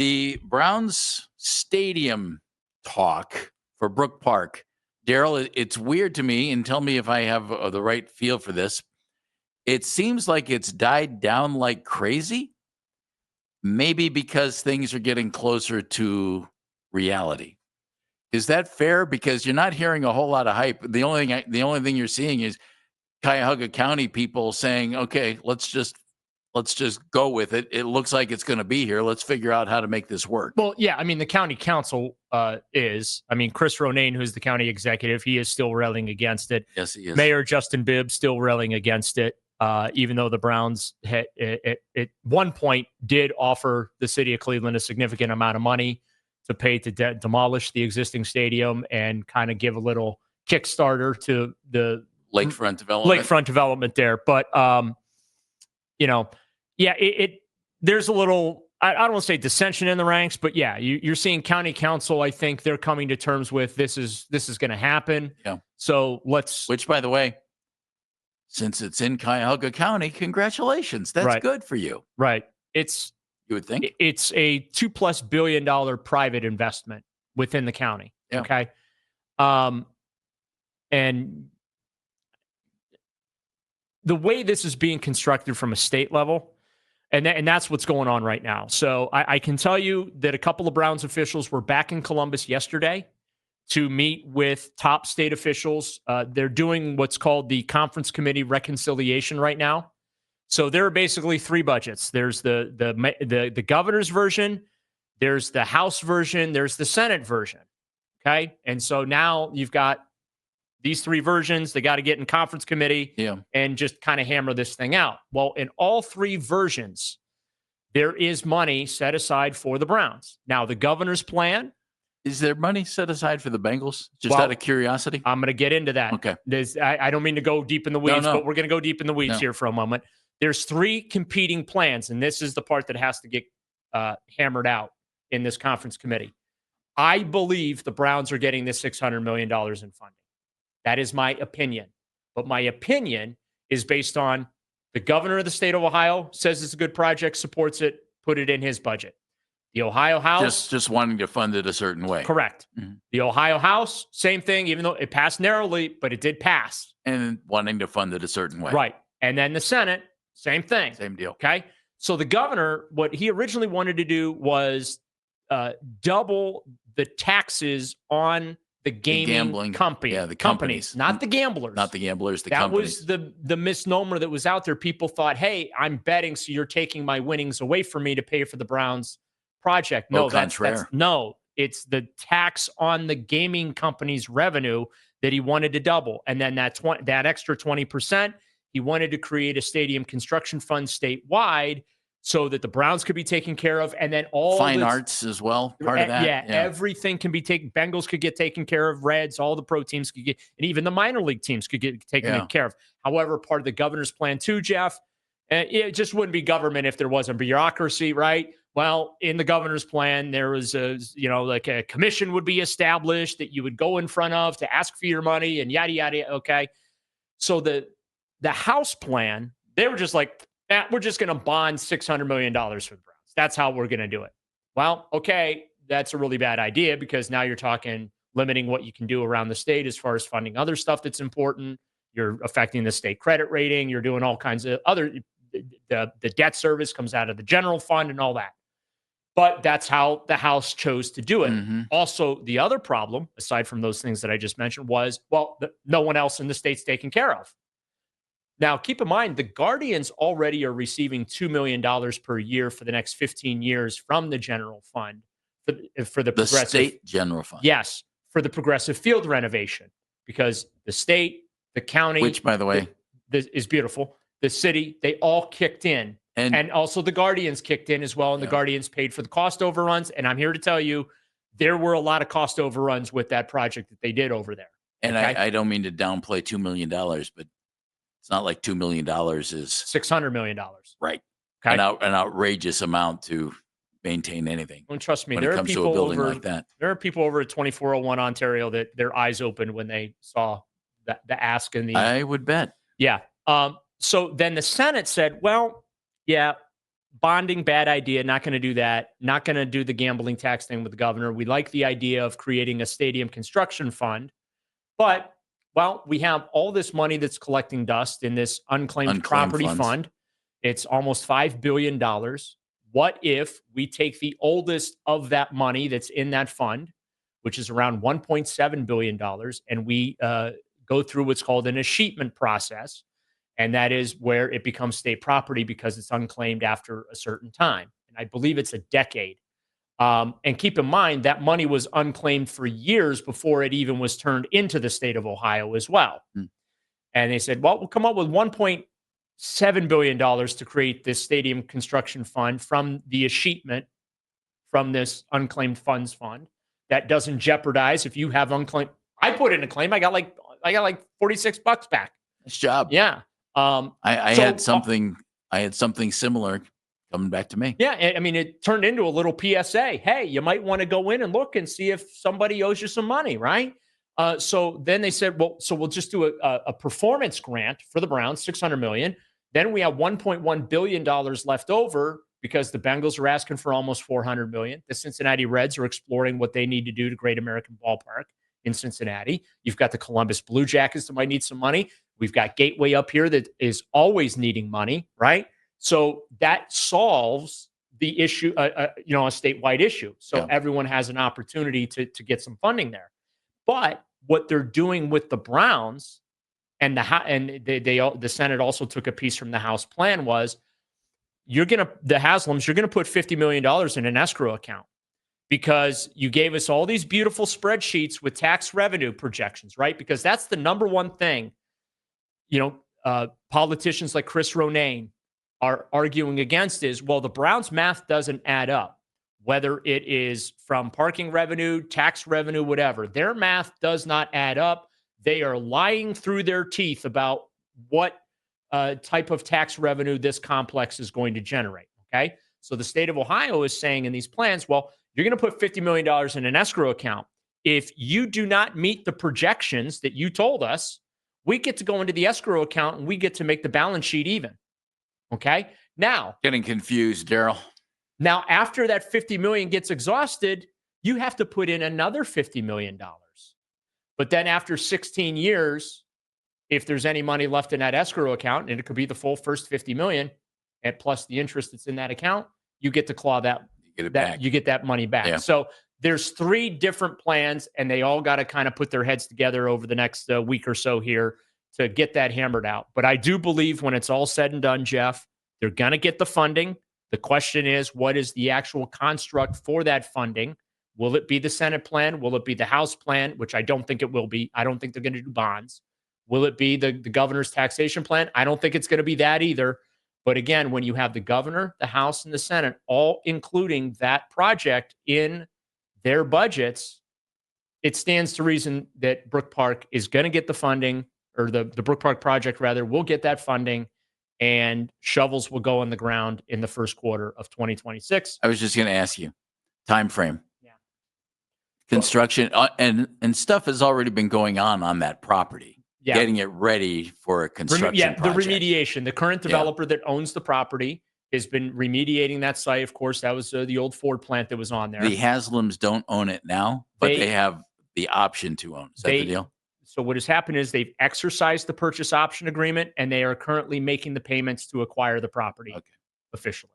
The Browns stadium talk for Brook Park. Daryl, it's weird to me, and tell me if I have the right feel for this. It seems like it's died down like crazy, maybe because things are getting closer to reality. Is that fair? Because you're not hearing a whole lot of hype. The only thing you're seeing is Cuyahoga County people saying, "Okay, let's just go with it. It looks like it's going to be here. Let's figure out how to make this work." Well, yeah, I mean, the county council Chris Ronayne, who's the county executive, he is still railing against it. Yes, he is. Mayor Justin Bibb still railing against it, even though the Browns at one point did offer the city of Cleveland a significant amount of money to pay to demolish the existing stadium and kind of give a little Kickstarter to the lakefront development there. But, there's a little, I don't want to say dissension in the ranks, but yeah, you're seeing county council. I think they're coming to terms with this is going to happen. Yeah. So which, by the way, since it's in Cuyahoga County, congratulations. That's good for you. Right. You would think it's a $2+ billion private investment within the county. Yeah. Okay. And the way this is being constructed from a state level, and that's what's going on right now. So I can tell you that a couple of Browns officials were back in Columbus yesterday to meet with top state officials. They're doing what's called the Conference Committee Reconciliation right now. So there are basically three budgets. There's the governor's version, there's the House version, there's the Senate version. Okay. And so now you've got these three versions. They got to get in conference committee and just kind of hammer this thing out. Well, in all three versions, there is money set aside for the Browns. Now, the governor's plan. Is there money set aside for the Bengals? Just out of curiosity? I'm going to get into that. Okay. I don't mean to go deep in the weeds, but we're going to go deep in the weeds here for a moment. There's three competing plans, and this is the part that has to get hammered out in this conference committee. I believe the Browns are getting this $600 million in funding. That is my opinion. But my opinion is based on the governor of the state of Ohio says it's a good project, supports it, put it in his budget. The Ohio House. Just wanting to fund it a certain way. Correct. Mm-hmm. The Ohio House, same thing, even though it passed narrowly, but it did pass. And wanting to fund it a certain way. Right. And then the Senate, same thing. Same deal. Okay. So the governor, what he originally wanted to do was double the taxes on the gambling company. Yeah, the companies. Not the gamblers. Not the gamblers, the that companies. That was the misnomer that was out there. People thought, hey, I'm betting, so you're taking my winnings away from me to pay for the Browns project. No, it's the tax on the gaming company's revenue that he wanted to double. And then that extra 20%, he wanted to create a stadium construction fund statewide so that the Browns could be taken care of. And then all fine arts as well, part of that. Yeah, everything can be taken. Bengals could get taken care of. Reds, all the pro teams could get, and even the minor league teams could get taken care of. However, part of the governor's plan too, Jeff, it just wouldn't be government if there wasn't bureaucracy, right? Well, in the governor's plan, there was like a commission would be established that you would go in front of to ask for your money and yada, yada. Okay. So the House plan, they were just like, we're just going to bond $600 million for the Browns. That's how we're going to do it. Well, okay, that's a really bad idea because now you're talking limiting what you can do around the state as far as funding other stuff that's important. You're affecting the state credit rating. You're doing all kinds of other, the debt service comes out of the general fund and all that. But that's how the House chose to do it. Mm-hmm. Also, the other problem, aside from those things that I just mentioned, was, no one else in the state's taken care of. Now, keep in mind, the Guardians already are receiving $2 million per year for the next 15 years from the general fund for the progressive state general fund. Yes, for the progressive field renovation, because the state, the county, which, by the way, is beautiful. The city, they all kicked in, and also the Guardians kicked in as well, and the Guardians paid for the cost overruns. And I'm here to tell you, there were a lot of cost overruns with that project that they did over there. And I don't mean to downplay $2 million, but it's not like $2 million is $600 million. Right. Okay. An outrageous amount to maintain anything. Don't trust me. When it comes to a building like that. There are people over at 2401 Ontario that their eyes opened when they saw the ask and the. I would bet. Yeah. So then the Senate said, bonding, bad idea. Not going to do that. Not going to do the gambling tax thing with the governor. We like the idea of creating a stadium construction fund. But, well, we have all this money that's collecting dust in this unclaimed property funds. fund. It's almost $5 billion. What if we take the oldest of that money that's in that fund, which is around $1.7 billion, and we go through what's called an escheatment process, and that is where it becomes state property because it's unclaimed after a certain time. And I believe it's a decade. And keep in mind, that money was unclaimed for years before it even was turned into the state of Ohio as well. And they said, well, we'll come up with $1.7 billion to create this stadium construction fund from the escheatment from this unclaimed funds fund that doesn't jeopardize if you have unclaimed. I put in a claim. I got like $46 back. Nice job. Yeah. I had something similar coming back to me. Yeah. I mean, it turned into a little PSA. Hey, you might want to go in and look and see if somebody owes you some money, right? So then they said, well, so we'll just do a performance grant for the Browns, $600 million. Then we have $1.1 billion left over because the Bengals are asking for almost $400 million. The Cincinnati Reds are exploring what they need to do to Great American Ballpark in Cincinnati. You've got the Columbus Blue Jackets that might need some money. We've got Gateway up here that is always needing money, right? So that solves the issue, a statewide issue. So everyone has an opportunity to get some funding there. But what they're doing with the Browns and the Senate also took a piece from the House plan was the Haslams, you're going to put $50 million in an escrow account because you gave us all these beautiful spreadsheets with tax revenue projections, right? Because that's the number one thing, politicians like Chris Ronayne are arguing against is, well, the Browns math doesn't add up, whether it is from parking revenue, tax revenue, whatever. Their math does not add up. They are lying through their teeth about what type of tax revenue this complex is going to generate, okay? So the state of Ohio is saying in these plans, well, you're going to put $50 million in an escrow account. If you do not meet the projections that you told us, we get to go into the escrow account and we get to make the balance sheet even. Okay. Now, getting confused, Daryl. Now, after that $50 million gets exhausted, you have to put in another $50 million. But then after 16 years, if there's any money left in that escrow account, and it could be the full first $50 million and plus the interest that's in that account, you get to claw that. You get that money back. Yeah. So there's 3 different plans, and they all got to kind of put their heads together over the next week or so here to get that hammered out. But I do believe when it's all said and done, Jeff, they're going to get the funding. The question is, what is the actual construct for that funding? Will it be the Senate plan? Will it be the House plan, which I don't think it will be. I don't think they're going to do bonds. Will it be the governor's taxation plan? I don't think it's going to be that either. But again, when you have the governor, the House, and the Senate all including that project in their budgets, it stands to reason that Brook Park is going to get the funding, or the Brook Park project, rather, will get that funding, and shovels will go on the ground in the first quarter of 2026. I was just going to ask you, time frame. Yeah. Construction, and stuff has already been going on that property. Yeah. Getting it ready for a construction project. The remediation. The current developer that owns the property has been remediating that site. Of course, that was the old Ford plant that was on there. The Haslams don't own it now, but they have the option to own. Is that the deal? So what has happened is they've exercised the purchase option agreement, and they are currently making the payments to acquire the property officially.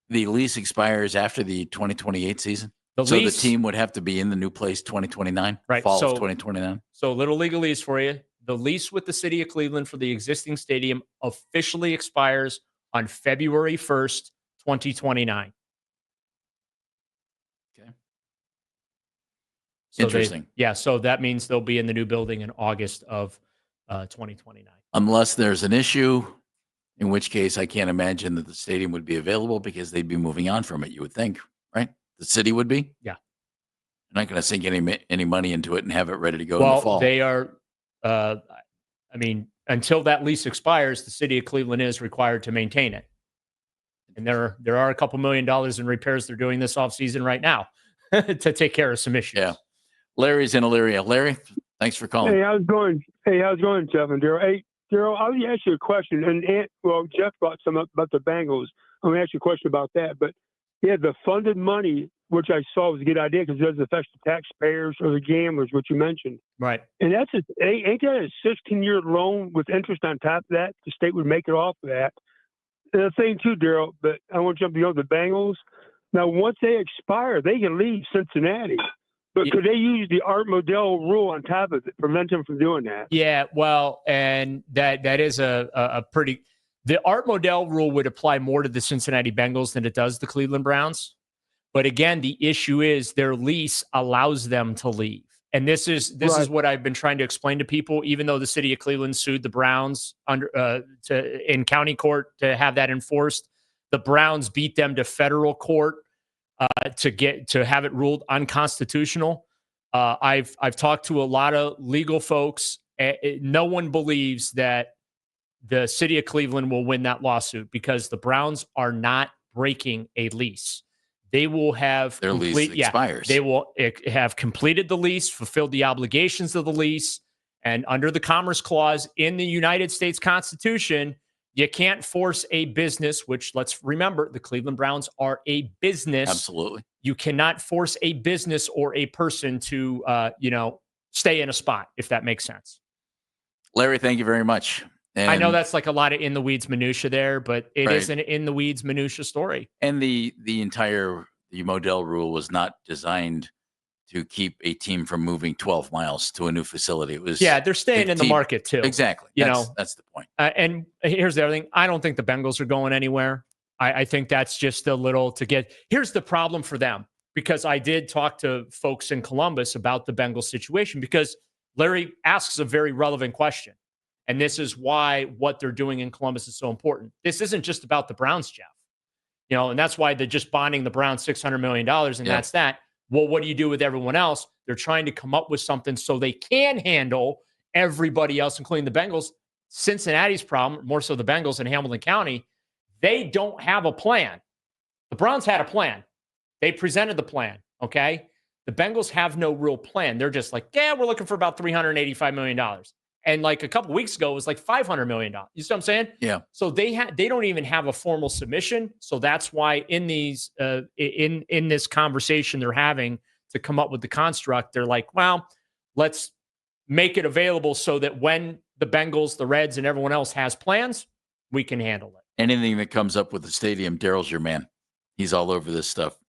The lease expires after the 2028 season? The team would have to be in the new place 2029, right? Fall of 2029. So a little legalese for you. The lease with the city of Cleveland for the existing stadium officially expires on February 1st, 2029. Okay. So interesting. So that means they'll be in the new building in August of 2029. Unless there's an issue, in which case I can't imagine that the stadium would be available because they'd be moving on from it, you would think, right? The city would be? Yeah. They're not going to sink any money into it and have it ready to go in the fall. They are, until that lease expires, the city of Cleveland is required to maintain it. And there are a couple $1 million in repairs they're doing this offseason right now to take care of some issues. Yeah. Larry's in Elyria. Larry, thanks for calling. Hey, how's it going? Jeff and Daryl? Hey, Daryl, I'll ask you a question. And Jeff brought some up about the Bengals. I'm going to ask you a question about that. But yeah, the funded money, which I saw was a good idea because it doesn't affect the taxpayers or the gamblers, which you mentioned. Right. And that's ain't that a 16-year loan with interest on top of that? The state would make it off of that. And the thing too, Daryl, but I want to jump beyond the Bengals. Now, once they expire, they can leave Cincinnati. But could they use the Art Modell rule on top of it, prevent them from doing that? Yeah, well, and that is a pretty – the Art Modell rule would apply more to the Cincinnati Bengals than it does the Cleveland Browns. But again, the issue is their lease allows them to leave. And this is what I've been trying to explain to people, even though the city of Cleveland sued the Browns in county court to have that enforced. The Browns beat them to federal court to have it ruled unconstitutional. I've talked to a lot of legal folks. No one believes that the city of Cleveland will win that lawsuit because the Browns are not breaking a lease. They will have their lease expires. They will have completed the lease, fulfilled the obligations of the lease, and under the Commerce Clause in the United States Constitution, you can't force a business, which let's remember, the Cleveland Browns are a business. Absolutely. You cannot force a business or a person to, stay in a spot, if that makes sense. Larry, thank you very much. And I know that's like a lot of in the weeds minutia there, but it is an in the weeds minutia story. And the Modell rule was not designed to keep a team from moving 12 miles to a new facility. It was they're staying in the market too. Exactly. That's the point. And here's the other thing. I don't think the Bengals are going anywhere. I think that's just a little to get. Here's the problem for them, because I did talk to folks in Columbus about the Bengals situation, because Larry asks a very relevant question. And this is why what they're doing in Columbus is so important. This isn't just about the Browns, Jeff. And that's why they're just bonding the Browns $600 million, and that's that. Well, what do you do with everyone else? They're trying to come up with something so they can handle everybody else, including the Bengals. Cincinnati's problem, more so the Bengals in Hamilton County, they don't have a plan. The Browns had a plan. They presented the plan, okay? The Bengals have no real plan. They're just like, we're looking for about $385 million. And like a couple weeks ago, it was like $500 million. You see what I'm saying? Yeah. So they don't even have a formal submission. So that's why in these in this conversation they're having to come up with the construct, they're like, well, let's make it available so that when the Bengals, the Reds, and everyone else has plans, we can handle it. Anything that comes up with the stadium, Daryl's your man. He's all over this stuff.